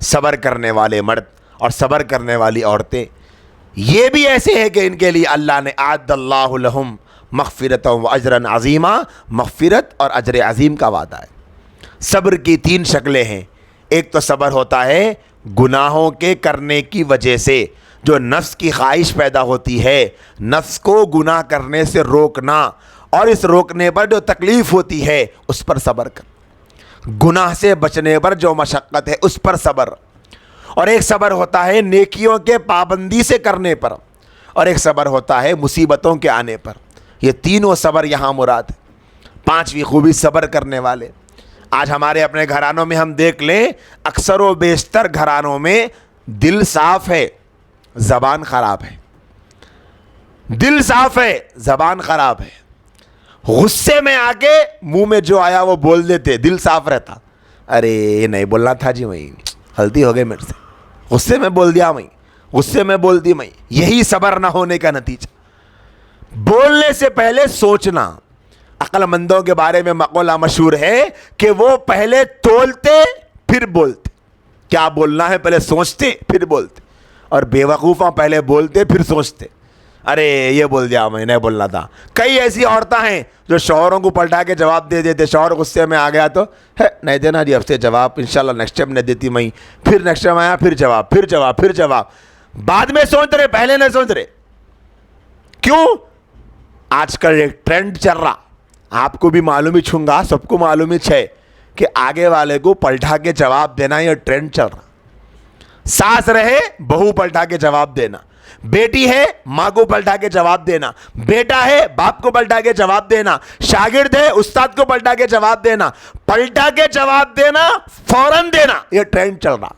صبر کرنے والے مرد اور صبر کرنے والی عورتیں یہ بھی ایسے ہیں کہ ان کے لیے اللہ نے اعد اللہ لہم مغفرۃ و اجرا عظیما، مغفرت اور اجر عظیم کا وعدہ ہے۔ صبر کی 3 شکلیں ہیں۔ ایک تو صبر ہوتا ہے گناہوں کے کرنے کی وجہ سے، جو نفس کی خواہش پیدا ہوتی ہے، نفس کو گناہ کرنے سے روکنا، اور اس روکنے پر جو تکلیف ہوتی ہے اس پر صبر کر، گناہ سے بچنے پر جو مشقت ہے اس پر صبر۔ اور ایک صبر ہوتا ہے نیکیوں کے پابندی سے کرنے پر، اور ایک صبر ہوتا ہے مصیبتوں کے آنے پر۔ یہ تینوں صبر یہاں مراد ہے۔ 5ویں خوبی صبر کرنے والے۔ آج ہمارے اپنے گھرانوں میں ہم دیکھ لیں، اکثر و بیشتر گھرانوں میں دل صاف ہے، زبان خراب ہے۔ دل صاف ہے، زبان خراب ہے۔ غصے میں آ کے منہ میں جو آیا وہ بول دیتے، دل صاف رہتا، ارے یہ نہیں بولنا تھا جی، میں غلطی ہو گئی میرے سے، غصے میں بول دیا میں، غصے میں بول دی میں۔ یہی صبر نہ ہونے کا نتیجہ۔ بولنے سے پہلے سوچنا۔ عقل مندوں کے بارے میں مقولہ مشہور ہے کہ وہ پہلے تولتے پھر بولتے۔ کیا بولنا ہے پہلے سوچتے پھر بولتے، اور بے وقوفاں پہلے بولتے پھر سوچتے، ارے یہ بول دیا میں، نہیں بولنا تھا۔ کئی ایسی عورتیں ہیں جو شوہروں کو پلٹا کے جواب دے دیتے، شوہر غصے میں آ گیا تو نہیں دینا جی اب سے جواب، انشاءاللہ نیکسٹ ٹائم نہیں دیتی میں، پھر نیکسٹ ٹائم آیا پھر جواب، پھر جواب، پھر جواب۔ بعد میں سوچ رہے، پہلے نہیں سوچ رہے۔ کیوں؟ آج کل ایک ٹرینڈ چل رہا، آپ کو بھی معلوم ہی چھونگا، سب کو معلوم ہی ہے کہ آگے والے کو پلٹا کے جواب دینا یہ ٹرینڈ چل رہا۔ ساس رہے بہو پلٹا کے جواب دینا، بیٹی ہے ماں کو پلٹا کے جواب دینا، بیٹا ہے باپ کو پلٹا کے جواب دینا، شاگرد ہے استاد کو پلٹا کے جواب دینا، پلٹا کے جواب دینا، فوراً دینا، یہ ٹرینڈ چل رہا۔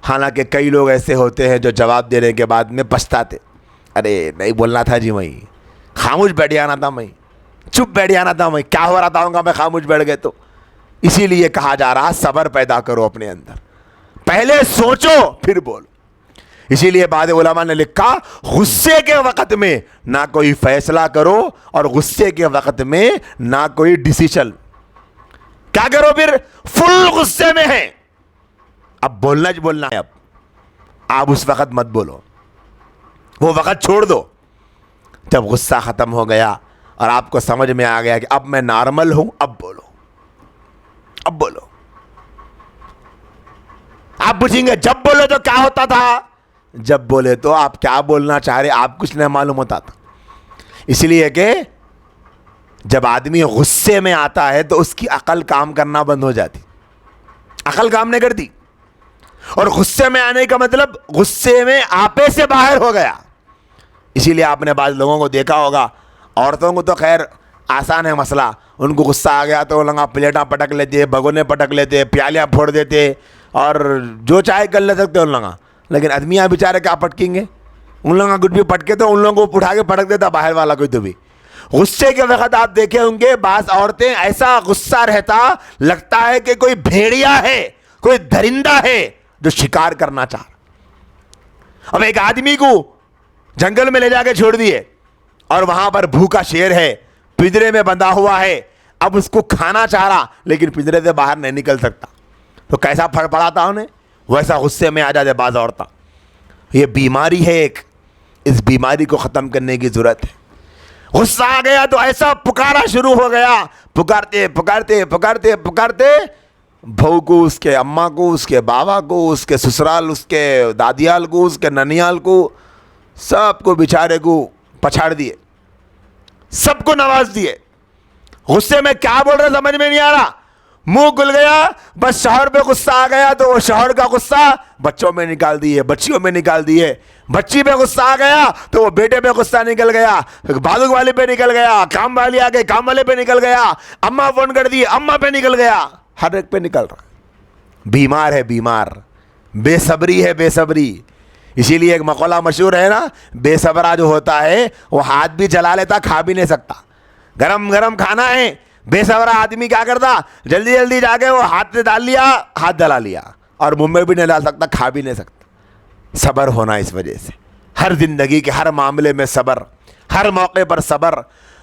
حالانکہ کئی لوگ ایسے ہوتے ہیں جو جواب دینے کے بعد میں پچھتاتے، ارے نہیں بولنا تھا جی، میں خاموش بیٹھ جانا تھا، میں چپ بیٹھ جانا تھا، میں کیا ہو رہا تھا میں خاموش بیٹھ گئے تو۔ اسی لیے کہا جا رہا صبر پیدا کرو اپنے اندر، پہلے سوچو پھر بولو۔ اسی لیے بعض علماء نے لکھا غصے کے وقت میں نہ کوئی فیصلہ کرو، اور غصے کے وقت میں نہ کوئی ڈیسیشن۔ کیا کرو پھر؟ فل غصے میں ہے، اب بولنا ہے، اب آپ اس وقت مت بولو، وہ وقت چھوڑ دو۔ جب غصہ ختم ہو گیا اور آپ کو سمجھ میں آ گیا کہ اب میں نارمل ہوں، اب بولو، اب بولو۔ آپ پوچھیں گے جب بولے تو کیا ہوتا تھا؟ جب بولے تو آپ کیا بولنا چاہ رہے آپ کچھ نہیں معلوم ہوتا تھا۔ اس لیے کہ جب آدمی غصے میں آتا ہے تو اس کی عقل کام کرنا بند ہو جاتی، عقل کام نہیں کرتی۔ اور غصے میں آنے کا مطلب غصے میں آپے سے باہر ہو گیا۔ اسی لیے آپ نے بعض لوگوں کو دیکھا ہوگا، عورتوں کو تو خیر آسان ہے مسئلہ، ان کو غصہ آ گیا تو لگا پلیٹاں پٹک لیتے، بھگونے پٹک لیتے، پیالیاں پھوڑ دیتے، اور جو چاہے کر لے سکتے ان لوگوں۔ لیکن آدمیاں بیچارے کیا پٹکیں گے؟ ان لوگوں کا کچھ بھی پٹکے تو ان لوگوں کو اٹھا کے پٹک دیتا باہر والا کوئی تو بھی۔ غصے کے وقت آپ دیکھیں ہوں گے بعض عورتیں ایسا غصہ رہتا لگتا ہے کہ کوئی بھیڑیا ہے، کوئی درندہ ہے جو شکار کرنا چاہ رہا۔ اب ایک آدمی کو جنگل میں لے جا کے چھوڑ دیے، اور وہاں پر بھوکا شیر ہے، پنجرے میں بندھا ہوا ہے، اب اس کو کھانا چاہ رہا لیکن پنجرے سے باہر نہیں نکل سکتا، تو کیسا پھڑ پڑا تھا انہیں؟ ویسا غصے میں آ جاتے بعض عورتیں۔ یہ بیماری ہے ایک، اس بیماری کو ختم کرنے کی ضرورت ہے۔ غصہ آ گیا تو ایسا پکارا شروع ہو گیا، پکارتے پکارتے پکارتے پکارتے بہو کو، اس کے اماں کو، اس کے بابا کو، اس کے سسرال، اس کے دادیال کو، اس کے ننیال کو، سب کو بیچارے کو پچھاڑ دیے، سب کو نواز دیے۔ غصے میں کیا بول رہے سمجھ میں نہیں آ رہا، منہ کھل گیا، بس شوہر پہ غصہ آ گیا تو وہ شوہر کا غصہ بچوں میں نکال دیے، بچیوں میں نکال دیے، بچی پہ غصہ آ گیا تو وہ بیٹے پہ غصہ نکل گیا، بازو والے پہ نکل گیا، کام والی آ گئی کام والے پہ نکل گیا، اماں فون کر دی اماں پہ نکل گیا، ہر ایک پہ نکل رہا۔ بیمار ہے بیمار، بے صبری ہے بے صبری۔ اسی لیے ایک مقولہ مشہور ہے نا، بے صبرا جو ہوتا ہے وہ ہاتھ بھی جلا لیتا، کھا بھی نہیں سکتا۔ گرم گرم کھانا ہے، بے صبرا آدمی کیا کرتا، جلدی جلدی جا کے وہ ہاتھ سے ڈال لیا، ہاتھ جلا لیا، اور منہ میں بھی نہیں ڈال سکتا، کھا بھی نہیں سکتا۔ صبر ہونا اس وجہ سے، ہر زندگی کے ہر معاملے میں صبر، ہر موقع پر صبر۔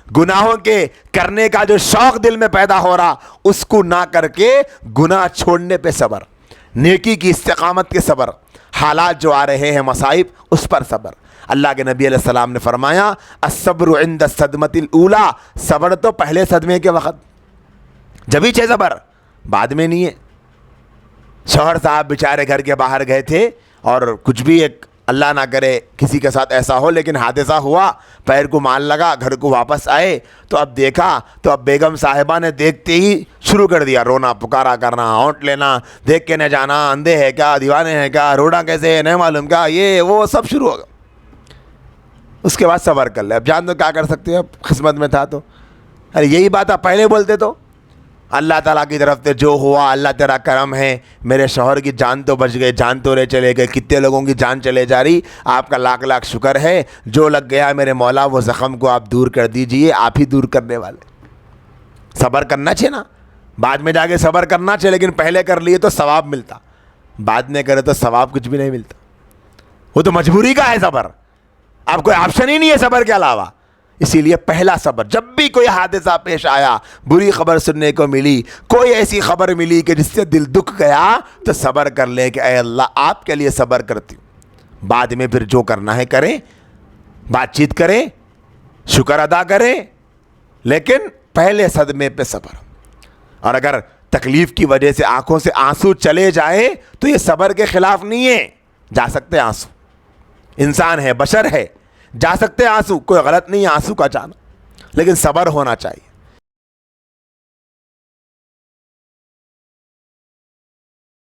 گناہوں کے کرنے کا جو شوق دل میں پیدا ہو رہا اس کو نہ کر کے گناہ چھوڑنے پہ صبر، نیکی کی استقامت کے صبر، حالات جو آ رہے ہیں مصائب اس پر صبر۔ اللہ کے نبی علیہ السلام نے فرمایا الصبر عند الصدمۃ الاولیٰ، صبر تو پہلے صدمے کے وقت، جبھی چھے صبر، بعد میں نہیں ہے۔ شوہر صاحب بیچارے گھر کے باہر گئے تھے اور کچھ بھی ایک اللہ نہ کرے کسی کے ساتھ ایسا ہو لیکن حادثہ ہوا، پیر کو مال لگا، گھر کو واپس آئے تو اب دیکھا تو اب بیگم صاحبہ نے دیکھتے ہی شروع کر دیا رونا پکارا کرنا، ہونٹ لینا، دیکھ کے نہ جانا اندھے ہے کیا، دیوانے ہیں کیا، روڑا کیسے ہے نہیں معلوم کیا، یہ وہ سب شروع ہوگا۔ اس کے بعد صبر کر لے، اب جان دو کیا کر سکتے ہیں، اب قسمت میں تھا تو، ارے یہی بات آپ پہلے بولتے تو اللہ تعالیٰ کی طرف سے جو ہوا، اللہ تیرا کرم ہے، میرے شوہر کی جان تو بچ گئی، جان تو رے چلے گئے، کتنے لوگوں کی جان چلے جا رہی، آپ کا لاکھ لاکھ شکر ہے، جو لگ گیا میرے مولا وہ زخم کو آپ دور کر دیجئے، آپ ہی دور کرنے والے۔ صبر کرنا چاہیے نا، بعد میں جا کے صبر کرنا چاہیے، لیکن پہلے کر لیے تو ثواب ملتا، بعد میں کرے تو ثواب کچھ بھی نہیں ملتا، وہ تو مجبوری کا ہے صبر، اب کوئی آپشن ہی نہیں ہے صبر کے علاوہ۔ اسی لیے پہلا صبر، جب بھی کوئی حادثہ پیش آیا، بری خبر سننے کو ملی، کوئی ایسی خبر ملی کہ جس سے دل دکھ گیا، تو صبر کر لیں کہ اے اللہ آپ کے لیے صبر کرتی ہوں، بعد میں پھر جو کرنا ہے کریں، بات چیت کریں، شکر ادا کریں، لیکن پہلے صدمے پہ صبر۔ اور اگر تکلیف کی وجہ سے آنکھوں سے آنسو چلے جائیں تو یہ صبر کے خلاف نہیں ہے، جا سکتے آنسو، انسان ہے، بشر ہے، جا سکتے آنسو، کوئی غلط نہیں ہے آنسو کا جانا، لیکن صبر ہونا چاہیے۔